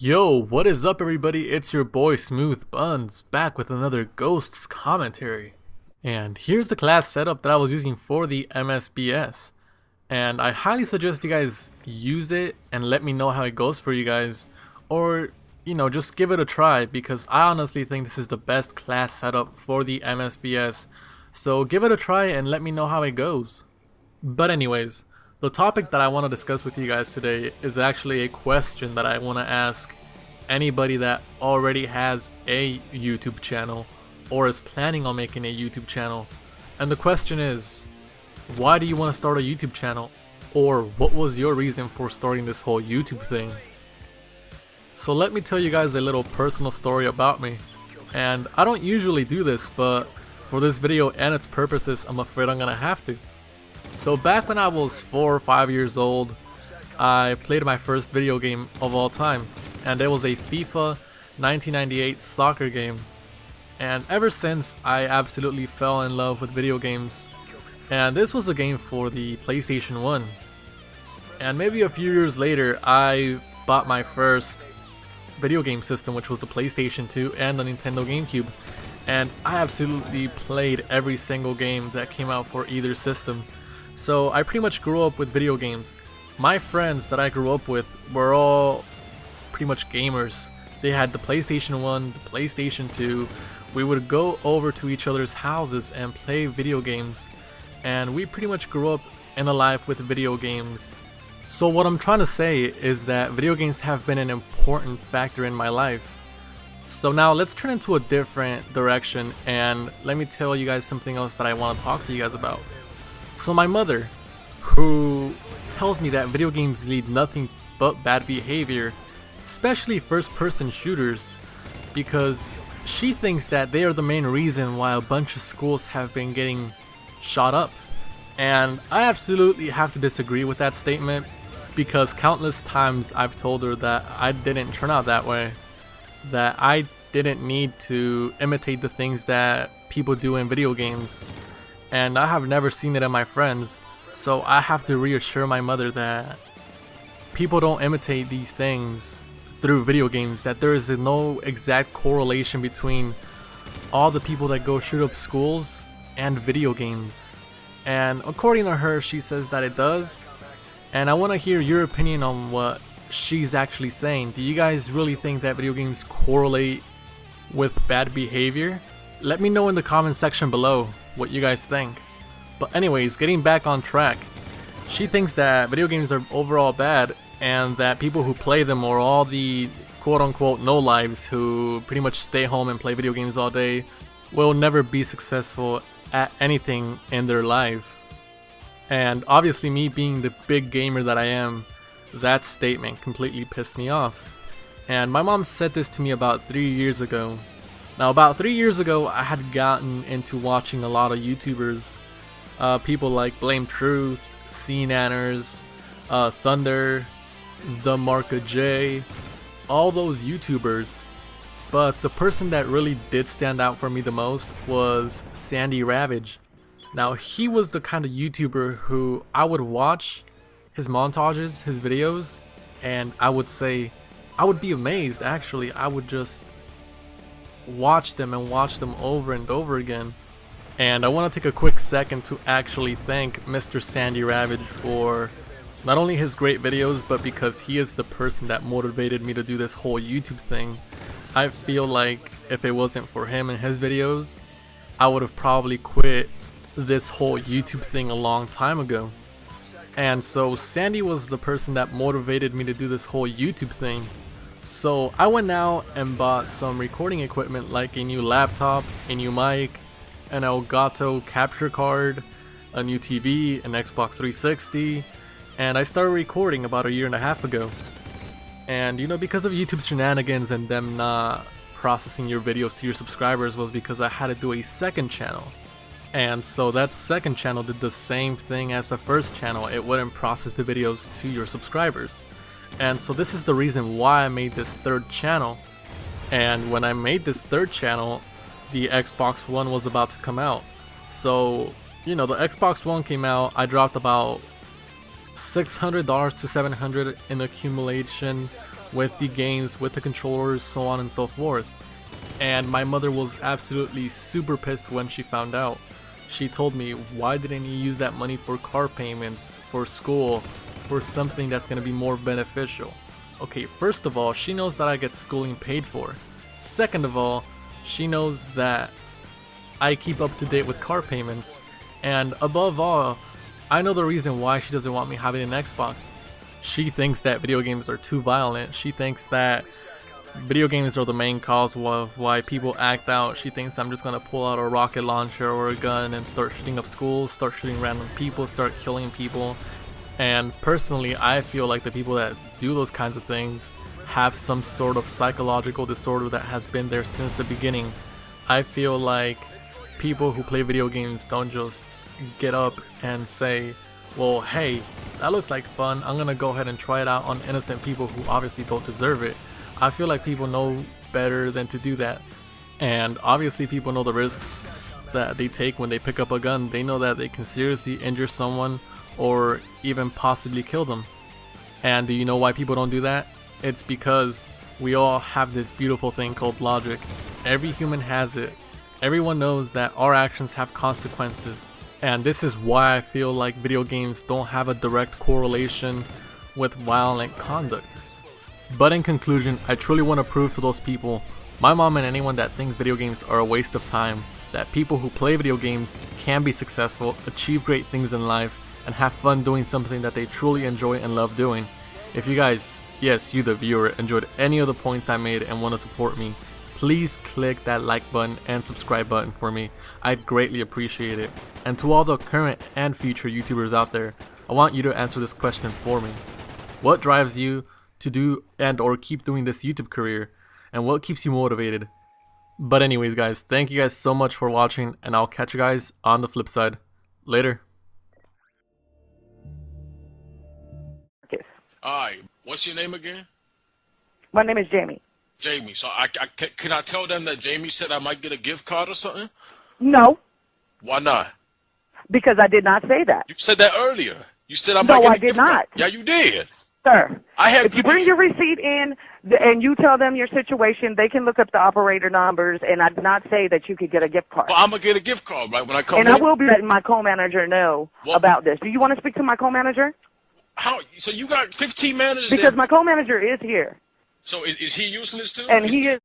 Yo, what is up everybody? It's your boy SmoothBunzI back with another Ghosts commentary. And here's the class setup that I was using for the MSBS. And I highly suggest you guys use it and let me know how it goes for you guys. Or, just give it a try because I honestly think this is the best class setup for the MSBS. So give it a try and let me know how it goes. But anyways, the topic that I want to discuss with you guys today is actually a question that I want to ask anybody that already has a YouTube channel or is planning on making a YouTube channel. And the question is, why do you want to start a YouTube channel? Or what was your reason for starting this whole YouTube thing? So let me tell you guys a little personal story about me. And I don't usually do this, but for this video and its purposes, I'm afraid I'm gonna have to. So back when I was 4 or 5 years old, I played my first video game of all time, and it was a FIFA 1998 soccer game. And ever since, I absolutely fell in love with video games. And this was a game for the PlayStation 1. And maybe a few years later, I bought my first video game system, which was the PlayStation 2 and the Nintendo GameCube. And I absolutely played every single game that came out for either system. So I pretty much grew up with video games. My friends that I grew up with were all pretty much gamers. They had the PlayStation 1, the PlayStation 2. We would go over to each other's houses and play video games. And we pretty much grew up in a life with video games. So what I'm trying to say is that video games have been an important factor in my life. So now let's turn into a different direction and let me tell you guys something else that I want to talk to you guys about. So my mother, who tells me that video games lead nothing but bad behavior, especially first-person shooters, because she thinks that they are the main reason why a bunch of schools have been getting shot up. And I absolutely have to disagree with that statement, because countless times I've told her that I didn't turn out that way, that I didn't need to imitate the things that people do in video games. And I have never seen it in my friends, so I have to reassure my mother that people don't imitate these things through video games, that there is no exact correlation between all the people that go shoot up schools and video games. And according to her, she says that it does, and I want to hear your opinion on what she's actually saying. Do you guys really think that video games correlate with bad behavior? Let me know in the comment section below what you guys think. But anyways, getting back on track, she thinks that video games are overall bad and that people who play them are all the quote-unquote no-lives who pretty much stay home and play video games all day will never be successful at anything in their life. And obviously, me being the big gamer that I am, that statement completely pissed me off. And my mom said this to me about 3 years ago. Now about 3 years ago, I had gotten into watching a lot of YouTubers, people like BlameTruth, Seananners, Thunder, the MarkOfJ, all those YouTubers. But the person that really did stand out for me the most was Ravage. Now he was the kind of YouTuber who I would watch his montages, his videos, and I would be amazed actually. I would just watch them and watch them over and over again. And I want to take a quick second to actually thank Mr. Ravage for not only his great videos, but because he is the person that motivated me to do this whole YouTube thing. I feel like if it wasn't for him and his videos, I would have probably quit this whole YouTube thing a long time ago. And so Sandy was the person that motivated me to do this whole YouTube thing. So I went out and bought some recording equipment like a new laptop, a new mic, an Elgato capture card, a new TV, an Xbox 360, and I started recording about 1.5 years ago. And because of YouTube's shenanigans and them not processing your videos to your subscribers was because I had to do a second channel. And so that second channel did the same thing as the first channel. It wouldn't process the videos to your subscribers. And so this is the reason why I made this third channel. And when I made this third channel, the Xbox One was about to come out. So, the Xbox One came out, I dropped about $600 to $700 in accumulation with the games, with the controllers, so on and so forth. And my mother was absolutely super pissed when she found out. She told me, why didn't you use that money for car payments, for school, for something that's going to be more beneficial? Okay, first of all, she knows that I get schooling paid for. Second of all, she knows that I keep up to date with car payments. And above all, I know the reason why she doesn't want me having an Xbox. She thinks that video games are too violent. She thinks that video games are the main cause of why people act out. She thinks I'm just gonna pull out a rocket launcher or a gun and start shooting up schools, start shooting random people, start killing people. And personally, I feel like the people that do those kinds of things have some sort of psychological disorder that has been there since the beginning. I feel like people who play video games don't just get up and say, well, hey, that looks like fun, I'm gonna go ahead and try it out on innocent people who obviously don't deserve it. I feel like people know better than to do that. And obviously people know the risks that they take when they pick up a gun. They know that they can seriously injure someone or even possibly kill them. And do you know why people don't do that? It's because we all have this beautiful thing called logic. Every human has it. Everyone knows that our actions have consequences. And this is why I feel like video games don't have a direct correlation with violent conduct. But in conclusion, I truly want to prove to those people, my mom and anyone that thinks video games are a waste of time, that people who play video games can be successful, achieve great things in life, and have fun doing something that they truly enjoy and love doing. If you guys, yes, you the viewer, enjoyed any of the points I made and want to support me, please click that like button and subscribe button for me. I'd greatly appreciate it. And to all the current and future YouTubers out there, I want you to answer this question for me. What drives you to do and or keep doing this YouTube career, and what keeps you motivated? But anyways guys, thank you guys so much for watching, and I'll catch you guys on the flip side. Later. Alright, what's your name again? My name is Jamie. Jamie. So can I tell them that Jamie said I might get a gift card or something? No. Why not? Because I did not say that. You said that earlier. You said I might get a gift card. No, I did not. Yeah, you did. Sir, if you people... bring your receipt in and you tell them your situation, they can look up the operator numbers, and I did not say that you could get a gift card. But I'm going to get a gift card, right, when I come in. And I will be letting my co-manager know about this. Do you want to speak to my co-manager? How? So you got 15 managers Because my co-manager is here. So is he useless too? And he is...